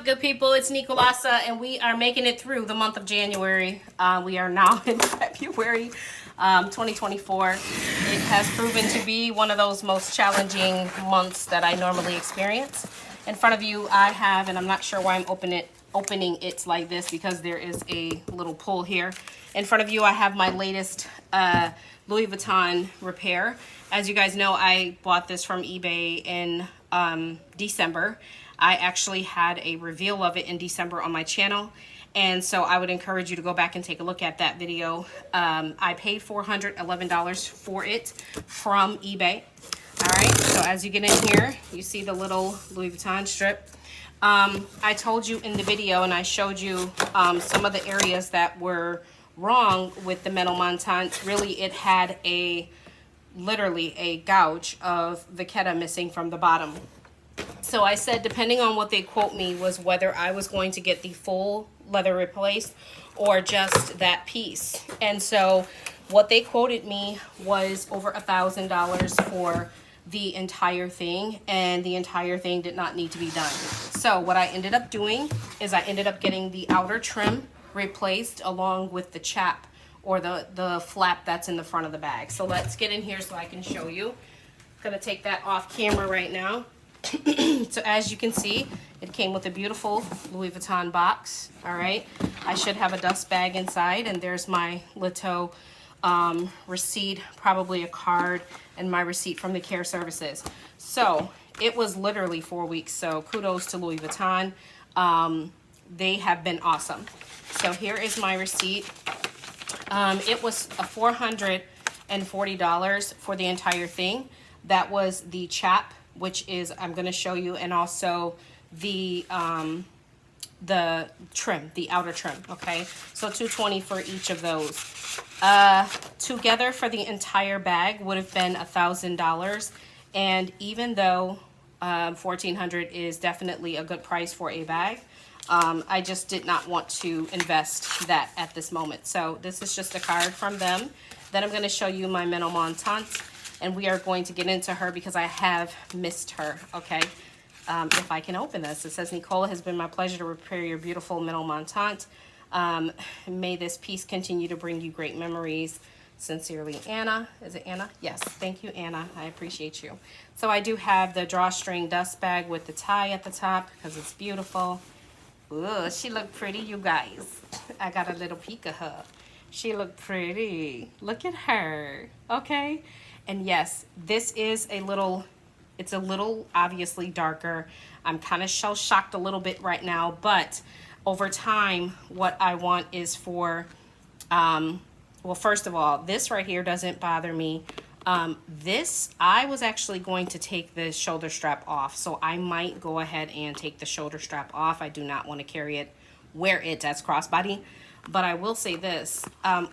up, good people? It's Nicolasa, and we are making it through the month of January. We are now in February 2024. It has proven to be one of those most challenging months that I normally experience. In front of you, I have, and I'm not sure why I'm opening it like this because there is a little pull here. In front of you, I have my latest Louis Vuitton Repair. As you guys know, I bought this from eBay in December. I actually had a reveal of it in December on my channel, and so I would encourage you to go back and take a look at that video. I paid $411 for it from eBay. All right, so as you get in here, you see the little Louis Vuitton strip. I told you in the video, and I showed you some of the areas that were wrong with the Menilmontant. Really, it had literally a gouge of vachetta missing from the bottom. So I said, depending on what they quote me, was whether I was going to get the full leather replaced or just that piece. And so what they quoted me was over $1,000 for the entire thing, and the entire thing did not need to be done. So what I ended up doing is I ended up getting the outer trim replaced along with the chap, or the flap that's in the front of the bag. So let's get in here so I can show you. I'm gonna take that off camera right now. So as you can see, it came with a beautiful Louis Vuitton box. All right, I should have a dust bag inside, and there's my little receipt, probably a card, and my receipt from the care services. So it was literally 4 weeks, so kudos to Louis Vuitton. They have been awesome. So here is my receipt. It was $440 for the entire thing. That was the chap, which is, I'm going to show you, and also the trim, the outer trim. Okay, so $220 for each of those. Together for the entire bag would have been $1,000, and even though $1,400 is definitely a good price for a bag, I just did not want to invest that at this moment. So this is just a card from them. Then I'm going to show you my Menilmontant, and we are going to get into her because I have missed her. Okay, if I can open this. It says, Nicola, has been my pleasure to repair your beautiful Menilmontant. May this piece continue to bring you great memories. Sincerely, Anna. Is it Anna? Yes. Thank you, Anna. I appreciate you. So I do have the drawstring dust bag with the tie at the top because it's beautiful. Ooh, she looked pretty, you guys. I got a little peek of her. She looked pretty. Look at her. Okay. And yes, this is it's a little obviously darker. I'm kind of shell-shocked a little bit right now, but over time, what I want is for, well, first of all, this right here doesn't bother me. I was actually going to take the shoulder strap off, so I might go ahead and take the shoulder strap off. I do not want to wear it as crossbody, but I will say this,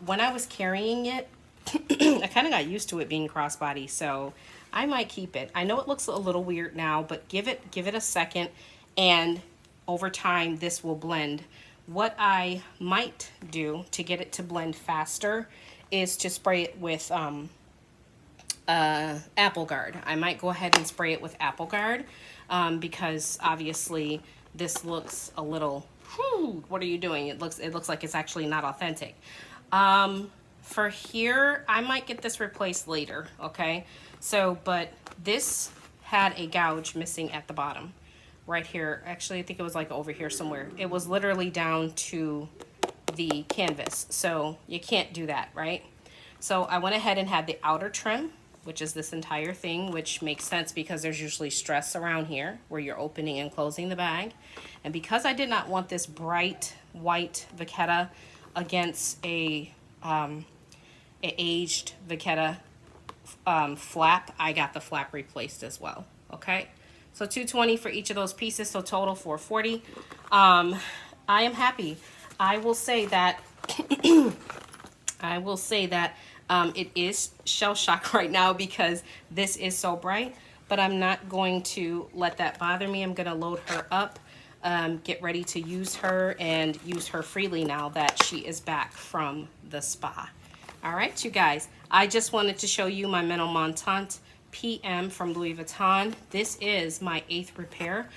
when I was carrying it, I kind of got used to it being crossbody, so I might keep it. I know it looks a little weird now, but give it a second, and over time this will blend. What I might do to get it to blend faster is to spray it with Apple Guard. I might go ahead and spray it with Apple Guard because obviously this looks a little, what are you doing? It looks like it's actually not authentic. For here, I might get this replaced later, okay? So, but this had a gouge missing at the bottom, right here. Actually, I think it was like over here somewhere. It was literally down to the canvas, so you can't do that, right? So I went ahead and had the outer trim, which is this entire thing, which makes sense because there's usually stress around here where you're opening and closing the bag. And because I did not want this bright white vachetta against a aged vachetta flap, I got the flap replaced as well. Okay, so $220 for each of those pieces, so total $440. I am happy. I will say that it is shell shock right now because this is so bright, but I'm not going to let that bother me. I'm going to load her up, get ready to use her and use her freely now that she is back from the spa. All right, you guys, I just wanted to show you my Menilmontant PM from Louis Vuitton. This is my 8th repair.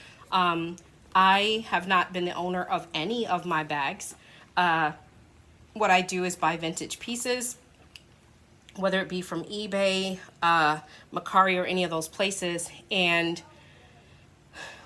I have not been the owner of any of my bags. What I do is buy vintage pieces, whether it be from eBay, Mercari, or any of those places. And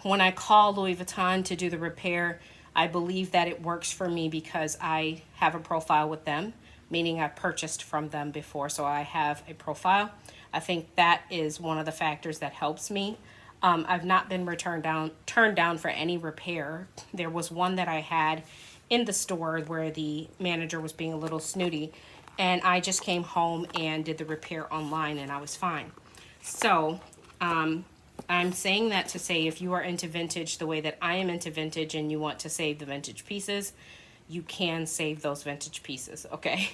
when I call Louis Vuitton to do the repair, I believe that it works for me because I have a profile with them, meaning I purchased from them before, so I have a profile. I think that is one of the factors that helps me. I've not been turned down for any repair. There was one that I had in the store where the manager was being a little snooty, and I just came home and did the repair online, and I was fine. So I'm saying that to say, if you are into vintage the way that I am into vintage and you want to save the vintage pieces, you can save those vintage pieces, okay?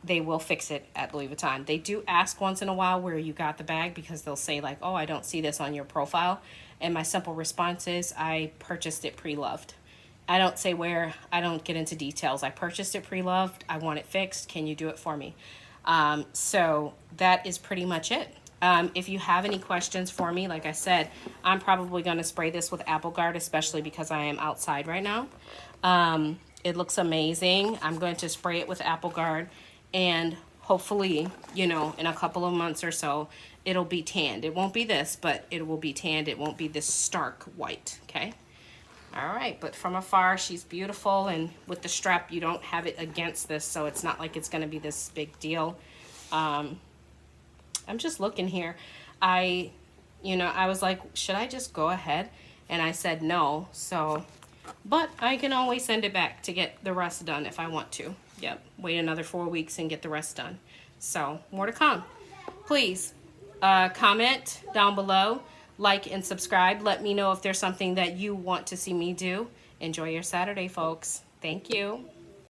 They will fix it at Louis Vuitton. They do ask once in a while where you got the bag, because they'll say like, oh, I don't see this on your profile. And my simple response is, I purchased it pre-loved. I don't say where, I don't get into details. I purchased it pre-loved, I want it fixed, can you do it for me? So that is pretty much it. If you have any questions for me, like I said, I'm probably going to spray this with Apple Guard, especially because I am outside right now. It looks amazing. I'm going to spray it with Apple Guard, and hopefully, you know, in a couple of months or so, it'll be tanned. It won't be this, but it will be tanned. It won't be this stark white, okay? All right, but from afar, she's beautiful, and with the strap, you don't have it against this, so it's not like it's going to be this big deal. I'm just looking here. I was like, should I just go ahead? And I said no, so, but I can always send it back to get the rest done if I want to. Yep, wait another 4 weeks and get the rest done. So, more to come. Please, comment down below, like and subscribe. Let me know if there's something that you want to see me do. Enjoy your Saturday, folks. Thank you.